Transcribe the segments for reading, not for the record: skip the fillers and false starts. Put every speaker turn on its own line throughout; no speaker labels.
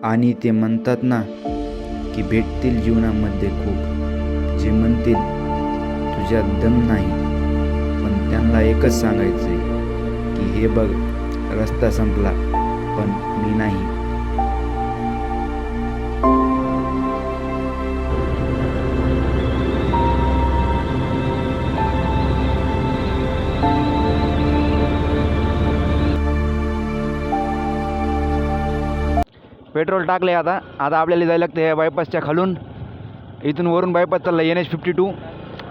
आणि ते म्हणतात ना की भेटतील जीवनामध्ये खूप, जे म्हणतील तुझ्यात दम नाही, पण त्यांना एकच सांगायचं आहे की हे बघ रस्ता संपला पण मी नाही.
पेट्रोल टाकले. आता आपल्याला जायला लागतं ह्या बायपासच्या खालून. इथून वरून बायपास चालला NH52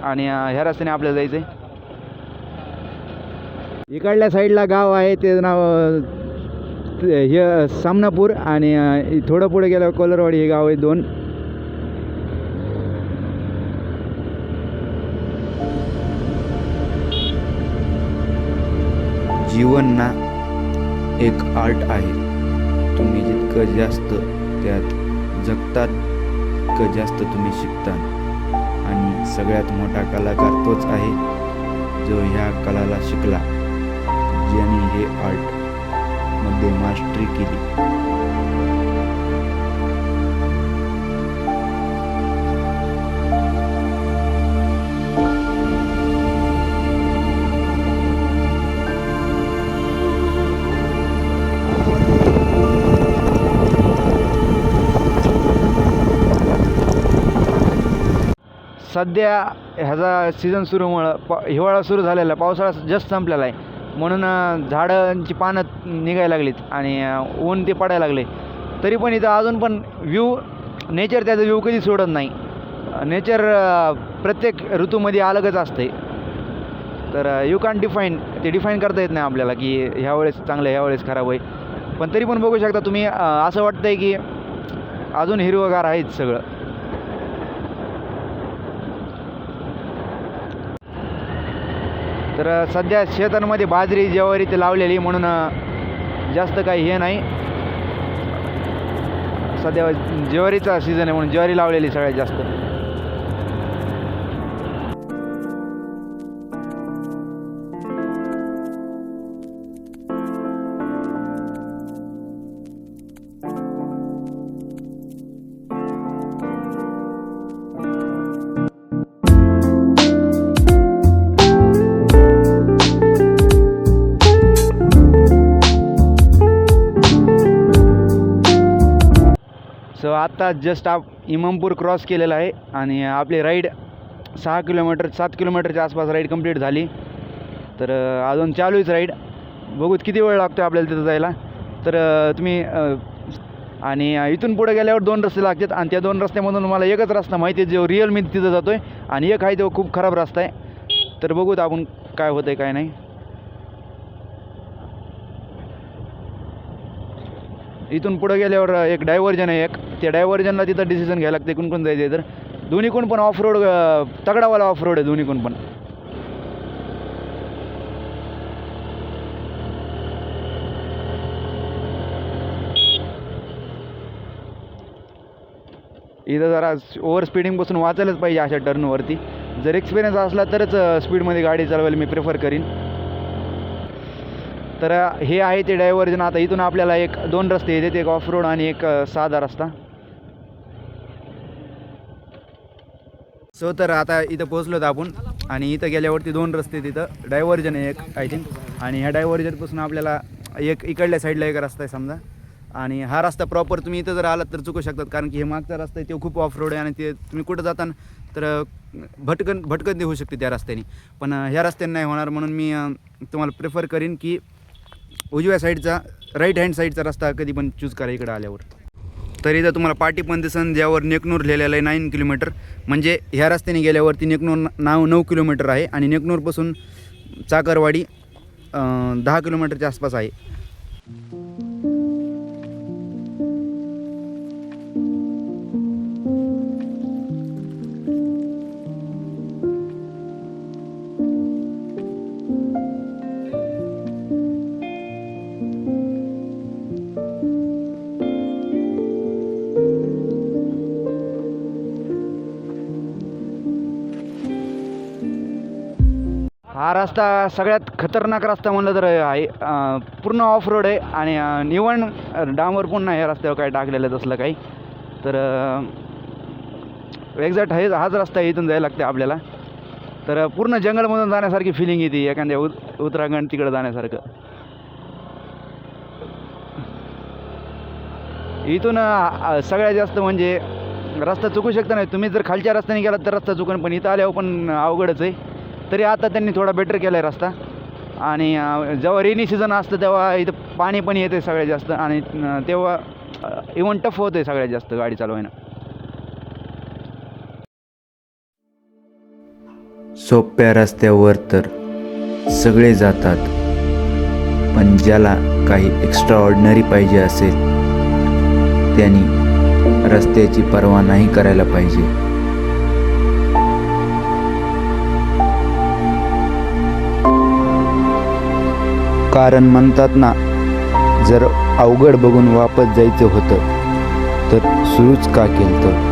आणि ह्या रस्त्याने आपल्याला जायचं आहे. इकडल्या साईडला गाव आहे, ते नाव हे सामनापूर, आणि थोडं पुढे गेल्यावर कोलरवाडी हे गाव आहे. दोन
जीवन ना एक आर्ट आहे. तुम्ही जितकं जास्त त्यात जगतात तितकं जास्त तुम्ही शिकता. आणि सगळ्यात मोठा कलाकार तोच आहे जो ह्या कलाला शिकला, ज्याने हे आर्ट मध्ये मास्टरी केली.
सध्या ह्याचा सीझन सुरूमुळं हिवाळा सुरू झालेला, पावसाळा जस्ट संपलेला आहे, म्हणून झाडांची पानं निघायला लागलीत आणि ऊन ते पडायला लागले. तरी पण इथं अजून पण नेचर त्याचा व्ह्यू कधी सोडत नाही. नेचर प्रत्येक ऋतूमध्ये अलगच असते. तर यू कॅन डिफाईन करता येत नाही आपल्याला की ह्या वेळेस चांगलं ह्या वेळेस खराब आहे. पण तरी पण बघू शकता तुम्ही, असं वाटतं आहे की अजून हिरवगार आहेच सगळं. तर सध्या शेतांमध्ये बाजरी ज्वारी ते लावलेली, म्हणून जास्त काही हे नाही. सध्या ज्वारीचा सीझन आहे म्हणून ज्वारी लावलेली सगळ्यात जास्त. सो आत्ता जस्ट इमामपूर क्रॉस केलेला आहे आणि आपली राईड 7 किलोमीटरच्या आसपास राईड कंप्लीट झाली. तर अजून चालूच राईड. बघूत किती वेळ लागतो आपल्याला तिथं जायला. तर तुम्ही आणि इथून पुढे गेल्यावर 2 रस्ते लागतात आणि त्या 2 रस्त्यामधून मला एकच रस्ता माहिती आहे जो रिअल मी तिथं जातो आहे, आणि एक आहे तो खूप खराब रस्ता आहे. तर बघूत आपण काय होतं आहे काय नाही. इथून पुढे गेल्यावर एक डायव्हर्जन आहे, त्या डायव्हर्जनला तिथं डिसिजन घ्यायला लागते कुणकुण जायचं आहे. तर दोन्हीकडून पण ऑफ रोड, तगडावाला ऑफ रोड आहे दोन्हीकडून पण. इथं जरा ओव्हर स्पीडिंगपासून वाचायलाच पाहिजे अशा टर्नवरती. जर एक्सपिरियन्स असला तरच स्पीडमध्ये गाडी चालवायला मी प्रिफर करीन. तर हे आहे ते डायव्हर्जन. आता इथून आपल्याला 2 रस्ते येतात, एक ऑफ रोड आणि एक साधा रस्ता. सो तर आता इथं पोहोचलो आपण, आणि इथं गेल्यावरती 2 रस्ते, तिथं डायव्हर्जन आहे एक आय थिंक, आणि ह्या डायव्हर्जनपासून आपल्याला एक इकडल्या साईडला एक रस्ता आहे समजा. आणि हा रस्ता प्रॉपर तुम्ही इथं जर आलात तर चुकू शकतात, कारण की हे मागचा रस्ता आहे तो खूप ऑफ रोड आहे आणि ते तुम्ही कुठं जाताना तर भटकंती होऊ शकते त्या रस्त्याने. पण ह्या रस्त्याने नाही होणार, म्हणून मी तुम्हाला प्रिफर करीन की उजव्या साईडचा, राईट हँड साईडचा रस्ता कधी पण चूज करा इकडं आल्यावर. तर इथं तुम्हाला पाटी पण दिसन ज्यावर नेकनूर लिहिलेलं आहे 9 किलोमीटर. म्हणजे ह्या रस्त्याने गेल्यावरती नेकनूर 9 किलोमीटर आहे, आणि नेकनूरपासून चाकरवाडी 10 किलोमीटरच्या आसपास आहे. हा रस्ता सगळ्यात खतरनाक रस्ता म्हणलं तर आहे. पूर्ण ऑफ रोड आहे आणि निवण डांबर पुन्हा या रस्त्यावर काय टाकलेलं तसलं काही. तर एक्झॅक्ट हाच रस्ता आहे, इथून जायला लागते आपल्याला. तर पूर्ण जंगलमधून जाण्यासारखी फिलिंग येते एखाद्या उत्तराखंड तिकडं जाण्यासारखं. इथून सगळ्यात जास्त म्हणजे रस्ता चुकू शकता नाही तुम्ही. जर खालच्या रस्त्याने गेलात तर रस्ता चुकन, पण इथं आल्यावर पण अवघडच आहे. तरी आता त्यांनी थोडा बेटर केला आहे रस्ता. आणि जेव्हा रेनी सीझन असतं तेव्हा इथं पाणी पण येते सगळ्यात जास्त, आणि तेव्हा इव्हन टफ होतं आहे सगळ्यात जास्त गाडी चालवायला.
सोप्या रस्त्यावर तर सगळे जातात, पण ज्याला काही एक्स्ट्रा ऑर्डिनरी पाहिजे असेल त्यांनी रस्त्याची पर्वा नाही करायला पाहिजे. कारण म्हणतात ना, जर अवघड बघून वापस जायचं होतं तर सुरूच का केलं.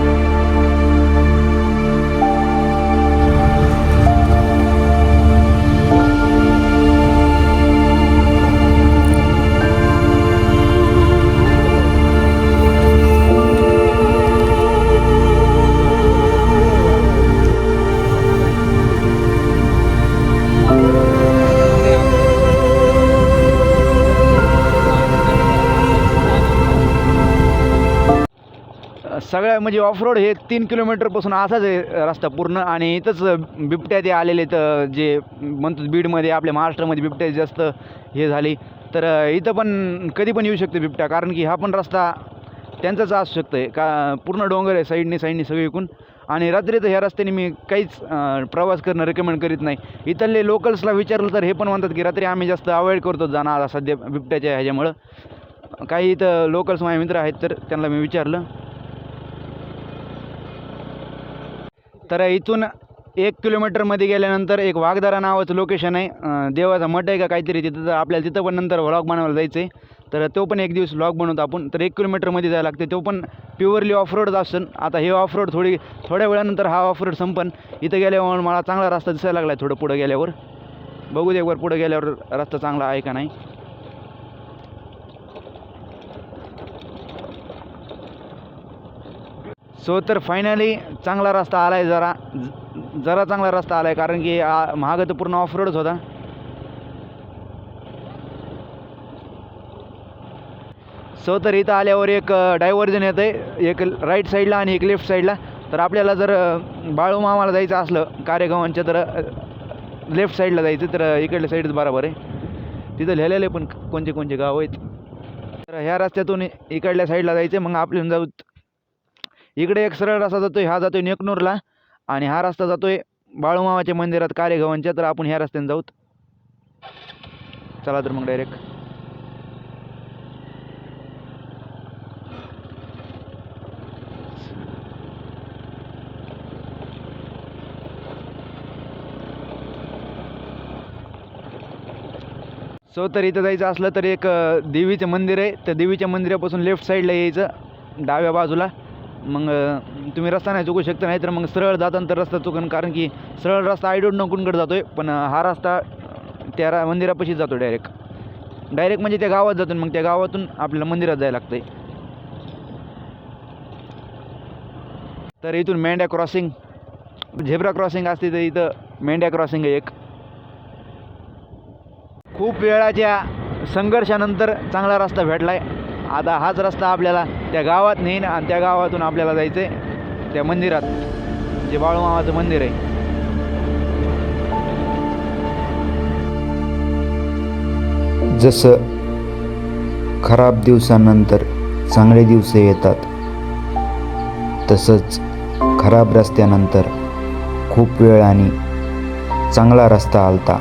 सगळ्या म्हणजे ऑफरोड हे 3 किलोमीटरपासून असाच आहे रस्ता पूर्ण. आणि इथंच बिबट्या ते आलेले तर जे म्हणतो बीडमध्ये आपल्या महाराष्ट्रामध्ये बिबट्या जास्त हे झाली. तर इथं पण कधी पण येऊ शकते बिबट्या, कारण की हा पण रस्ता त्यांचाच असू शकतो आहे. का पूर्ण डोंगर आहे साईडने सगळी विकून. आणि रात्री तर ह्या रस्त्याने मी काहीच प्रवास करणं रेकमेंड करीत नाही. इथले लोकल्सला विचारलं तर हे पण म्हणतात की रात्री आम्ही जास्त अवॉइड करतो जाणं आता सध्या बिबट्याच्या ह्याच्यामुळं. काही इथं लोकल्स माझे मित्र आहेत तर त्यांना मी विचारलं. तर इथून 1 किलोमीटरमध्ये गेल्यानंतर एक वाघदारा नावाचं लोकेशन आहे. देवाचा मठ आहे का काहीतरी तिथं. तर आपल्याला तिथं पण नंतर व्लॉग बनवायला जायचं आहे. तर तो पण एक दिवस व्लॉग बनवतो आपण. तर 1 किलोमीटरमध्ये जायला लागते. तो पण प्युअरली ऑफरोडच असेल. आता हे ऑफरोड थोड्या वेळानंतर हा ऑफरोड संपन. इथं गेल्यावर मला चांगला रस्ता दिसायला लागला आहे. थोडं पुढं गेल्यावर बघू दे, पुढं गेल्यावर रस्ता चांगला आहे का नाही. सो तर फायनली चांगला रस्ता आला आहे. जरा चांगला रस्ता आला आहे, कारण की महाग तर पूर्ण ऑफ रोडच होता. सो तर इथं आल्यावर एक डायव्हर्जन येतं आहे, एक राईट साईडला आणि एक लेफ्ट साईडला. तर आपल्याला जर बाळूमामाला जायचं असलं कार्यगावांच्या तर लेफ्ट साईडला जायचं. तर इकडल्या साईडच बरोबर आहे. तिथं लिहिलेलं आहे पण कोणते गाव आहेत. तर ह्या रस्त्यातून इकडल्या साईडला जायचं. मग आपल्याला जाऊ इकडे एक सरळ रस्ता जातोय, हा जातोय नेकनूरला. आणि हा रस्ता जातोय बाळूमामाच्या मंदिरात कार्यगावांच्या. तर आपण ह्या रस्त्याने जाऊत. चला तर मग डायरेक्ट. सो तर इथं जायचं असलं तर एक देवीचं मंदिर आहे. त्या देवीच्या मंदिरापासून लेफ्ट साईडला यायचं डाव्या बाजूला. मग तुम्ही रस्ता नाही चुकू शकता. नाही तर मग सरळ जातानंतर रस्ता चुकन, कारण की सरळ रस्ता आय डोंट नो कुणकडे जातो आहे. पण हा रस्ता त्या मंदिरापाशीच जातो डायरेक्ट म्हणजे त्या गावात जातो. मग त्या गावातून आपल्याला मंदिरात जायला लागतं आहे. तर इथून मेंढ्या क्रॉसिंग, झेब्रा क्रॉसिंग असते, तर इथं मेंढ्या क्रॉसिंग आहे एक. खूप वेळाच्या संघर्षानंतर चांगला रस्ता भेटला आहे. आता हाच रस्ता आपल्याला त्या गावात नेईन आणि त्या गावातून आपल्याला जायचं आहे त्या मंदिरात, जे बाळूमामाचं मंदिर आहे.
जसं खराब दिवसानंतर चांगले दिवस येतात, तसंच खराब रस्त्यानंतर खूप वेळाने चांगला रस्ता आलता.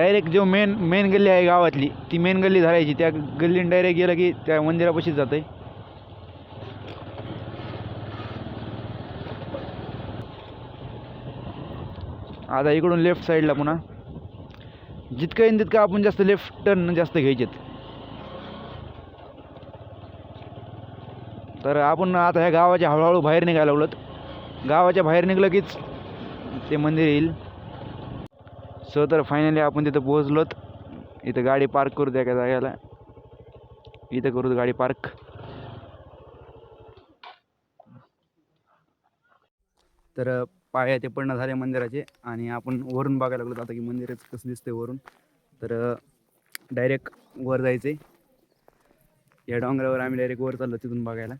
डायरेक्ट जो मेन गल्ली आहे गावातली ती मेन गल्ली धरायची. त्या गल्लीने डायरेक्ट गेलं की त्या मंदिरापाशीच जातं आहे. आता इकडून लेफ्ट साईडला पुन्हा जितकं येईन तितकं आपण जास्त लेफ्ट टर्न जास्त घ्यायचेत. तर आपण आता ह्या गावाच्या हळूहळू बाहेर निघायला लागलोत. गावाच्या बाहेर निघलं कीच ते मंदिर येईल. सो तर फायनली आपण तिथं पोहोचलोत. इथं गाडी पार्क करू द्या एका जागेला. इथं करू गाडी पार्क. तर पाया ते पडणं झाले मंदिराचे आणि आपण वरून बघायला लागलो आता की मंदिरच कसं दिसतंय वरून. तर डायरेक्ट वर जायचं आहे. या डोंगरावर आम्ही डायरेक्ट वर चाललो तिथून बघायला.